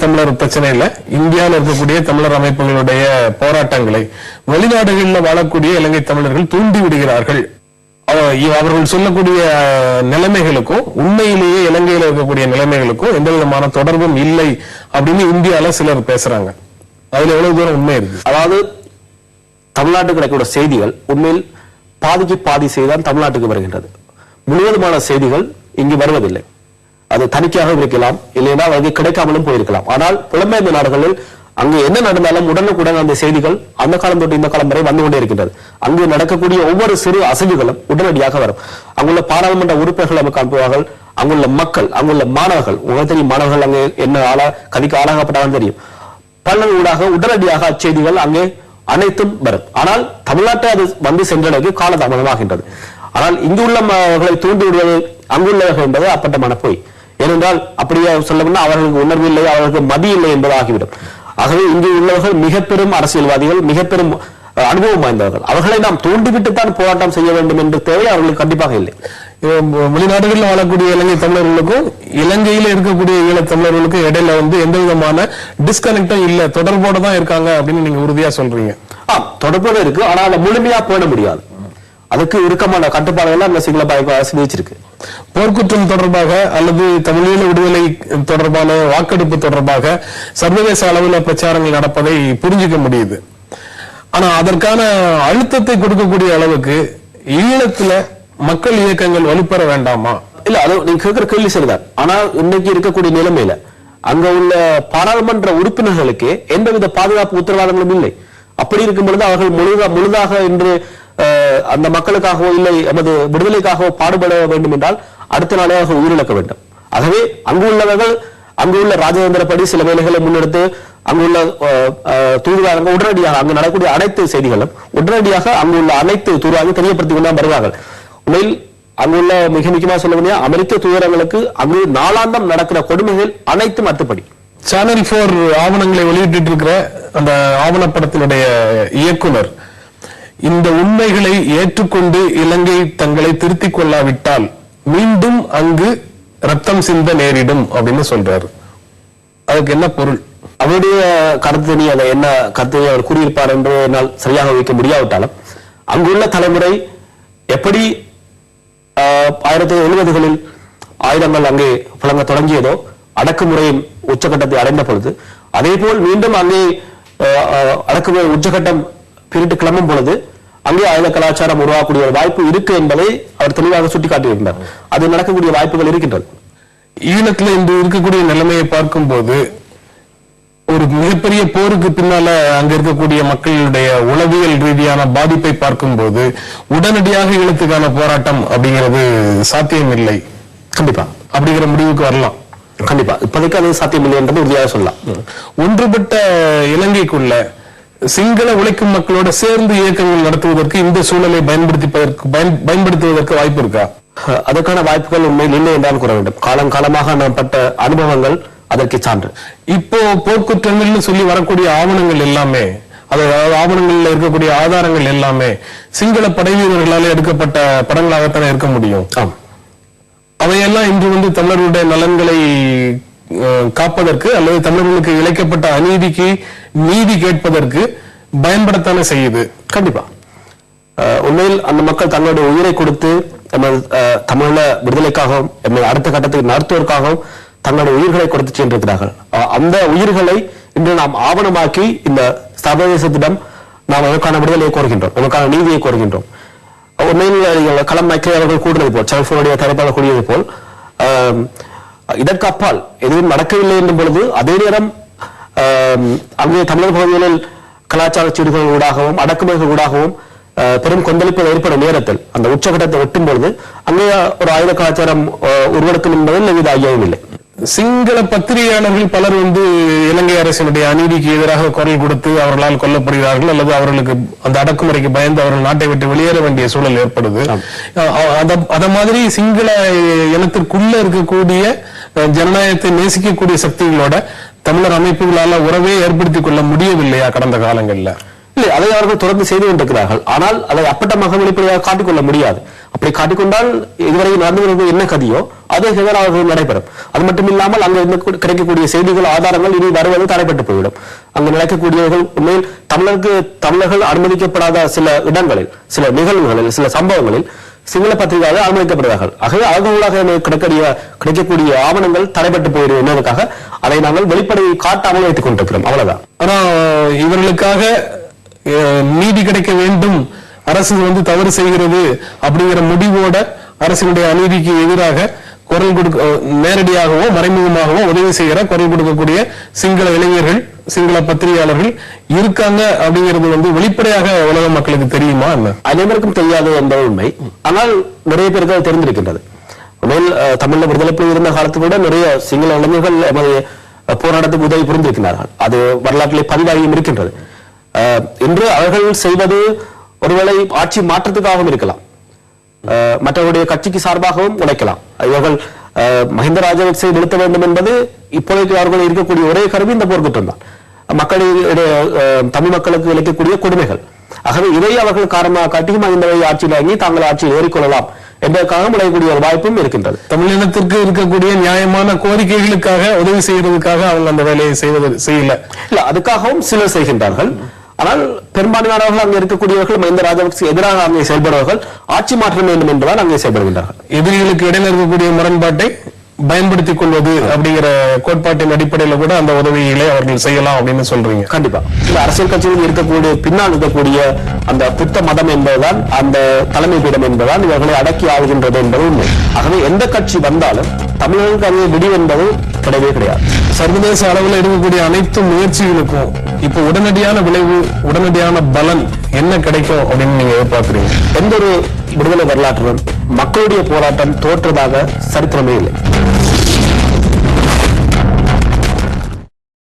தமிழர் பிரச்சனையில இந்தியாவில் இருக்கக்கூடிய தமிழர் அமைப்புகளுடைய போராட்டங்களை வெளிநாடுகளில் வாழக்கூடிய இலங்கை தமிழர்கள் தூண்டி விடுகிறார்கள். அவர்கள் சொல்லக்கூடிய நிலைமைகளுக்கும் உண்மையிலேயே இலங்கையில் இருக்கக்கூடிய நிலைமைகளுக்கும் எந்த விதமான தொடர்பும் இல்லை அப்படின்னு இந்தியால சிலர் பேசுறாங்க. அதுல எவ்வளவு தூரம் உண்மை இருக்கு? அதாவது தமிழ்நாட்டுக்கு கிடைக்கிற செய்திகள் உண்மையில் பாதிக்கு பாதி செய்தான் தமிழ்நாட்டுக்கு வருகின்றது. முழுவதுமான செய்திகள் இங்கு வருவதில்லை. அது தணிக்கையாக இருக்கலாம், இல்லைன்னா அது கிடைக்காமலும் போயிருக்கலாம். ஆனால் புலம்பெயர்ந்த நாடுகளில் அங்கு என்ன நடந்தாலும் உடனுக்குடன் அந்த செய்திகள் அந்த காலம் தொட்டு இந்த காலம் வரை வந்து கொண்டே இருக்கின்றது. அங்கு நடக்கக்கூடிய ஒவ்வொரு சிறு அசைவுகளும் உடனடியாக வரும். அங்குள்ள பாராளுமன்ற உறுப்பினர்கள் நமக்கு அனுப்புவார்கள். அங்குள்ள மக்கள், அங்குள்ள மாணவர்கள், உங்களுக்கு தெரியும் மாணவர்கள் அங்கே என்ன கதிக்கு ஆளாகப்பட்டாலும் தெரியும். பல ஊடாக உடனடியாக அச்செய்திகள் அங்கே அனைத்தும் வரும். ஆனால் தமிழ்நாட்டை அது வந்து சென்றடைக்கு காலதாமதமாகின்றது. ஆனால் இங்கு உள்ளவர்களை தூண்டி விடுவது அங்குள்ளவர்கள் என்பது அப்பட்டமான போய். ஏனென்றால் அப்படியே சொல்லணும்னா அவர்களுக்கு உணர்வு இல்லை, அவர்களுக்கு மதி இல்லை என்பது ஆகிவிடும். ஆகவே இங்கு உள்ளவர்கள் மிக பெரும் அரசியல்வாதிகள், மிக பெரும் அனுபவம் வாய்ந்தவர்கள். அவர்களை நாம் தூண்டிவிட்டுத்தான் போராட்டம் செய்ய வேண்டும் என்று தேவை அவர்களுக்கு கண்டிப்பாக இல்லை. வெளிநாடுகளில் வாழக்கூடிய இலங்கை தமிழர்களுக்கும் இலங்கையில இருக்கக்கூடிய ஈழத் தமிழர்களுக்கும் இடையில எந்த விதமான டிஸ்கனெக்டும் இல்ல, தொடர்போடு தான் இருக்காங்க அப்படின்னு நீங்க உறுதியா சொல்றீங்க. தொடர்போடு இருக்கு, ஆனால் அதை முழுமையா போட முடியாது. அதுக்கு இறுக்கமான கட்டுப்பாடுகள் அந்த சிங்கள அரசு விதிச்சிருக்கு. போர்க்குற்றம் தொடர்பாக அல்லது தமிழீழ விடுதலை தொடர்பான வாக்கெடுப்பு தொடர்பாக சர்வதேச அளவில் பிரச்சாரங்கள் நடப்பதை புரிஞ்சுக்க முடியுது. ஆனா அதற்கான அழுத்தத்தை கொடுக்கக்கூடிய அளவுக்கு ஈழத்துல மக்கள் இயக்கங்கள் வலுப்பெற வேண்டாமா? இல்ல, அது நீங்க கேட்கிற கேள்வி சரிதான். ஆனா இன்னைக்கு இருக்கக்கூடிய நிலைமையில அங்க உள்ள பாராளுமன்ற உறுப்பினர்களுக்கு எந்தவித பாதுகாப்பு உத்தரவாதங்களும் இல்லை. அப்படி இருக்கும் பொழுது அவர்கள் முழுதாக இன்று அந்த மக்களுக்காகவோ இல்லை எமது விடுதலைக்காகவோ பாடுபட வேண்டும் என்றால் அடுத்த நாளே அவர்கள் உயிரிழக்க வேண்டும். ஆகவே அங்குள்ளவர்கள் அங்குள்ள ராஜதந்திரப்படி சில வேலைகளை முன்னெடுத்து அங்குள்ள தூதுவாரங்கள் உடனடியாக அங்கு நடக்கக்கூடிய அனைத்து செய்திகளும் உடனடியாக அங்குள்ள அனைத்து தூதுவாரங்களும் தெரியப்படுத்திக் கொண்டு வருவார்கள். உண்மையில் அங்குள்ள மிக முக்கியமாக சொல்ல வேண்டிய அமெரிக்க தூதரங்களுக்கு அங்கு நாளாந்தம் நடக்கிற கொடுமைகள் அனைத்தும் அத்துப்படி. சேனல் 4 ஆவணங்களை வெளியிட்டு இருக்கிற அந்த ஆவணப்படத்தினுடைய இயக்குனர் இந்த உண்மைகளை ஏற்றுக்கொண்டு இலங்கை தங்களை திருத்திக் கொள்ளாவிட்டால் மீண்டும் அங்கு ரத்தம் சிந்த நேரிடும் அப்படின்னு சொல்றாரு. அதுக்கு என்ன பொருள்? அவருடைய கருத்து அதை என்ன கருத்தை அவர் கூறியிருப்பார் என்று என்னால் சரியாக வைக்க முடியாவிட்டாலும் அங்குள்ள தலைமுறை எப்படி 1970களில் ஆயுதங்கள் அங்கே புழங்க தொடங்கியதோ அடக்குமுறையின் உச்சகட்டத்தை அடைந்த பொழுது அதே போல் மீண்டும் அங்கே அடக்குமுறை உச்சகட்டம் பிரிட்டு கிளம்பும் பொழுது அங்கே ஆயுத கலாச்சாரம் உருவாக்கக்கூடிய ஒரு வாய்ப்பு இருக்கு என்பதை அவர் தெளிவாக சுட்டிக்காட்டியிருந்தார். அது நடக்கக்கூடிய வாய்ப்புகள் இருக்கின்றது. ஈழத்துல இன்று இருக்கக்கூடிய நிலைமையை பார்க்கும் போது ஒரு மிகப்பெரிய போருக்கு பின்னால அங்க இருக்கக்கூடிய மக்களுடைய உளவியல் ரீதியான பாதிப்பை பார்க்கும் போது உடனடியாக ஈழத்துக்கான போராட்டம் அப்படிங்கிறது சாத்தியம் இல்லை. கண்டிப்பா அப்படிங்கிற முடிவுக்கு வரலாம். கண்டிப்பா இப்போதைக்கு அது சாத்தியம் இல்லை என்றது உறுதியாக சொல்லலாம். ஒன்றுபட்ட இலங்கைக்குள்ள சிங்கள உழைக்கும் மக்களோட சேர்ந்து இயக்கங்கள் நடத்துவதற்கு இந்த சூழலை பயன்படுத்துவதற்கு வாய்ப்பு இருக்கா? அதற்கான வாய்ப்புகள் உண்மையில் இல்லை என்றால் கூற வேண்டும். காலங்காலமாக நாம் பட்ட அனுபவங்கள் அதற்கு சான்று. இப்போ போர்க்குற்றங்கள்னு சொல்லி வரக்கூடிய ஆவணங்கள் எல்லாமே, அதாவது ஆவணங்கள்ல இருக்கக்கூடிய ஆதாரங்கள் எல்லாமே சிங்கள படை வீரர்களால் எடுக்கப்பட்ட படங்களாகத்தானே இருக்க முடியும். அவையெல்லாம் இன்று தமிழர்களுடைய நலன்களை காப்பதற்கு அல்லது தமிழர்களுக்கு இழைக்கப்பட்ட அநீதிக்கு நீதி கேட்பதற்கு பயன்படத்தானே செய்யுது. கண்டிப்பா உண்மையில் அந்த மக்கள் தங்களுடைய உயிரை கொடுத்து தமிழ விடுதலைக்காகவும் அடுத்த கட்டத்துக்கு நடத்துவதற்காகவும் தங்களுடைய உயிர்களை கொடுத்து சென்றிருக்கிறார்கள். அந்த உயிர்களை இன்று நாம் ஆவணமாக்கி இந்த சர்வதேசத்திடம் நாம் அதற்கான விடுதலையை கோருகின்றோம், நமக்கான நீதியை கோருகின்றோம். உண்மையில் களம் அவர்கள் கூடுறது போல் செல்போனுடைய தரப்பாளர் கூடியது போல் இதற்கு அப்பால் எதுவும் நடக்கவில்லை என்னும் பொழுது அதே நேரம் அங்கே தமிழர் பகுதிகளில் கலாச்சார சீடுகள் ஊடாகவும் அடக்குமுறைகள் ஊடாகவும் பெரும் கொந்தளிப்பு ஏற்படும் நேரத்தில் அந்த உச்சகட்டத்தை வெட்டும் பொழுது அங்கே ஒரு ஆயுத கலாச்சாரம் உருவெடுக்கும் என்பதில் எவ்வித ஐயமும் இல்லை. சிங்கள பத்திரிகையாளர்கள் பலர் இலங்கை அரசினுடைய அநீதிக்கு எதிராக குரல் கொடுத்து அவர்களால் கொல்லப்படுகிறார்கள் அல்லது அவர்களுக்கு அந்த அடக்குமுறைக்கு பயந்து அவர்கள் நாட்டை விட்டு வெளியேற வேண்டிய சூழல் ஏற்படுது. அத மாதிரி சிங்கள இனத்திற்குள்ள இருக்கக்கூடிய ஜனநாயகத்தை நேசிக்கக்கூடிய சக்திகளோட தமிழர் அமைப்புகளால உறவே ஏற்படுத்திக் கொள்ள முடியவில்லையா கடந்த காலங்கள்ல? இல்லை, அதை அவர்கள் தொடர்ந்து செய்து கொண்டிருக்கிறார்கள். ஆனால் அதை அப்பட்டமாக வெளிப்படையாக காட்டிக்கொள்ள முடியாது. அப்படி காட்டிக்கொண்டால் இதுவரை நடந்து என்ன கதியோ அது எதிராக நடைபெறும். அது மட்டும் இல்லாமல் அங்க இருந்து கிடைக்கக்கூடிய செய்திகள் ஆதாரங்கள் இனி வருவது தடைப்பட்டு போய்விடும். அங்கு நடக்கக்கூடியவர்கள் உண்மையில் தமிழர்கள் அனுமதிக்கப்படாத சில இடங்களில், சில நிகழ்வுகளில், சில சம்பவங்களில் சிங்கள பத்திரிகையாளர்கள் அனுமதிக்கப்படுவார்கள். ஆகவே அவர்களாக கிடைக்கக்கூடிய ஆவணங்கள் தடைபட்டு போயிடும் என்பதற்காக அதை நாங்கள் வெளிப்படையை காட்டாமல் வைத்துக் கொண்டிருக்கிறோம். அவ்வளவுதான். ஆனா இவர்களுக்காக நீதி கிடைக்க வேண்டும், அரசு தவறு செய்கிறது அப்படிங்கிற முடிவோட அரசினுடைய அநீதிக்கு எதிராக குரல் கொடுக்க, நேரடியாகவோ மறைமுகமாகவோ உதவி செய்கிற குரல் கொடுக்கக்கூடிய சிங்கள இளைஞர்கள், சிங்கள பத்திரிகையாளர்கள் இருக்காங்க அப்படிங்கிறது வெளிப்படையாக உலக மக்களுக்கு தெரியுமா? அனைவருக்கும் தெரியாது என்பது உண்மை. ஆனால் நிறைய பேருக்கு அது தெரிந்திருக்கின்றது. உண்மையில் தமிழ்ல விடுதலை புலி இருந்த காலத்தில் கூட நிறைய சிங்கள இளைஞர்கள் எமது போராட்டத்துக்கு உதவி புரிந்திருக்கிறார்கள். அது வரலாற்றிலே பதிவாகியும் இருக்கின்றது. இன்று அவர்கள் செய்வது ஒருவேளை ஆட்சி மாற்றத்துக்காகவும் இருக்கலாம், மற்றவருடைய கட்சிக்கு சார்பாகவும் உழைக்கலாம். இவர்கள் மஹிந்த ராஜபக்சே நிறுத்த வேண்டும் என்பது இப்போதைக்கு அவர்கள் இருக்கக்கூடிய ஒரே கருவி இந்த போர்க்குற்றம் தான், தமிழ் மக்களுக்கு இழைக்கக்கூடிய கொடுமைகள். ஆகவே இதை அவர்கள் காரணமாக காட்டி மஹிந்தவை ஆட்சியில் வாங்கி தாங்கள் ஆட்சியில் ஏறிக்கொள்ளலாம் என்பதற்காக விளையக்கூடிய ஒரு வாய்ப்பும் இருக்கின்றது. தமிழினத்திற்கு இருக்கக்கூடிய நியாயமான கோரிக்கைகளுக்காக உதவி செய்வதற்காக அவங்க அந்த வேலையை செய்யல. அதுக்காகவும் சிலர் செய்கின்றார்கள். ஆனால் பெரும்பான்மையானவர்கள் அங்கே இருக்கக்கூடியவர்கள் மஹிந்த ராஜபக்சே எதிராக அங்கே செயல்படுவார்கள், ஆட்சி மாற்றம் வேண்டும் என்பதால் அங்கே செயல்படுகின்றார்கள். எதிரிகளுக்கு இடையில இருக்கக்கூடிய முரண்பாட்டை பயன்படுத்திக் கொள்வது அப்படிங்கிற கோட்பாட்டின் அடிப்படையில் கூட அந்த உதவிகளை அவர்கள் செய்யலாம் அப்படின்னு சொல்றீங்க. கண்டிப்பா இந்த அரசியல் கட்சியில் இருக்கக்கூடிய பின்னால் இருக்கக்கூடிய அந்த புத்த மதம் என்பதுதான், அந்த தலைமை பீடம் என்பதுதான் இவர்களை அடக்கி ஆளுகின்றது என்பது உண்மை. ஆகவே எந்த கட்சி வந்தாலும் தமிழர்களுக்கு அங்கே விடிவு என்பது கிடையவே கிடையாது. சர்வதேச அளவில் இருக்கக்கூடிய அனைத்து முயற்சிகளுக்கும் இப்ப உடனடியான விளைவு, உடனடியான பலன் என்ன கிடைக்கும் அப்படின்னு நீங்க எதிர்பார்க்கிறீங்க? எந்த ஒரு விடுதலை வரலாற்றிலும் மக்களுடைய போராட்டம் தோற்றதாக சரித்திரமே இல்லை.